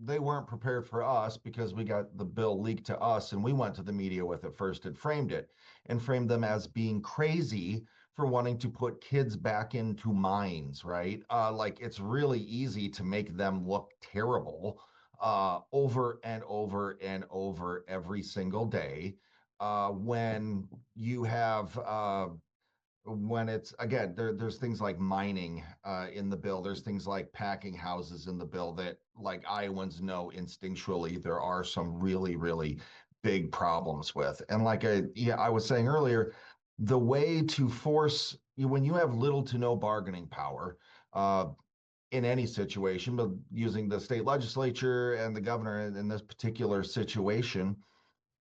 they weren't prepared for us because we got the bill leaked to us and we went to the media with it first and framed them as being crazy for wanting to put kids back into mines, right? Like it's really easy to make them look terrible over and over and over every single day when you have when it's again there's things like mining in the bill. There's things like packing houses in the bill that like Iowans know instinctually there are some really big problems with. And I was saying earlier, the way to force you when you have little to no bargaining power uh, in any situation, but using the state legislature and the governor in this particular situation,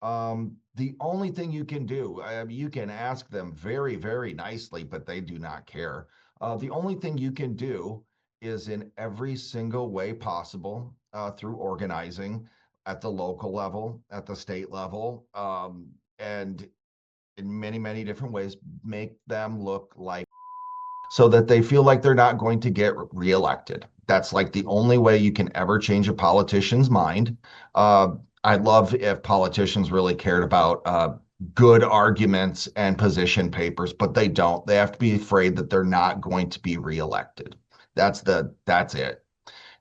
the only thing you can do, I mean, you can ask them very nicely, but they do not care. The only thing you can do is in every single way possible through organizing at the local level, at the state level, and in many different ways, make them look like so that they feel like they're not going to get reelected. That's like the only way you can ever change a politician's mind. Uh, I'd love if politicians really cared about good arguments and position papers, but they don't. They have to be afraid that they're not going to be reelected. That's it.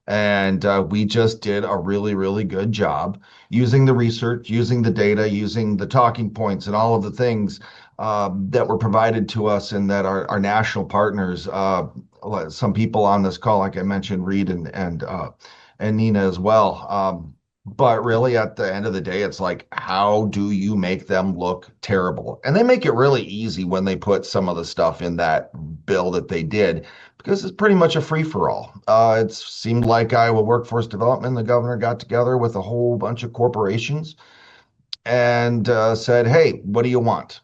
And we just did a really good job using the research, using the data, using the talking points, and all of the things that were provided to us and that our national partners, some people on this call, like I mentioned, Reed and Nina as well. But really, at the end of the day, it's like, how do you make them look terrible? And they make it really easy when they put some of the stuff in that bill that they did because it's pretty much a free for all. It seemed like Iowa Workforce Development, the governor got together with a whole bunch of corporations and said, hey, what do you want?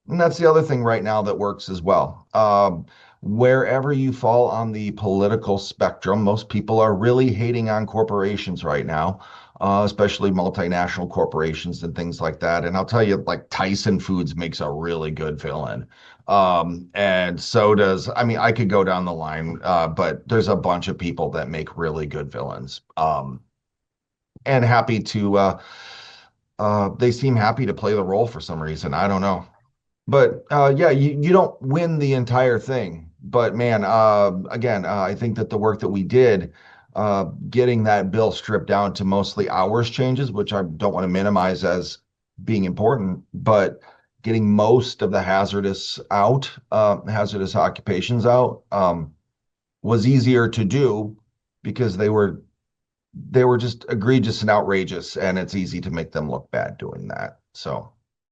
And that's the other thing right now that works as well. Wherever you fall on the political spectrum, most people are really hating on corporations right now, especially multinational corporations and things like that. And I'll tell you, like Tyson Foods makes a really good villain. And so does, I mean, I could go down the line, but there's a bunch of people that make really good villains. And happy to, they seem happy to play the role for some reason. I don't know. But yeah, you don't win the entire thing. But man, again, I think that the work that we did, getting that bill stripped down to mostly hours changes, which I don't want to minimize as being important, but getting most of the hazardous out, hazardous occupations out, was easier to do because they were just egregious and outrageous, and it's easy to make them look bad doing that. So.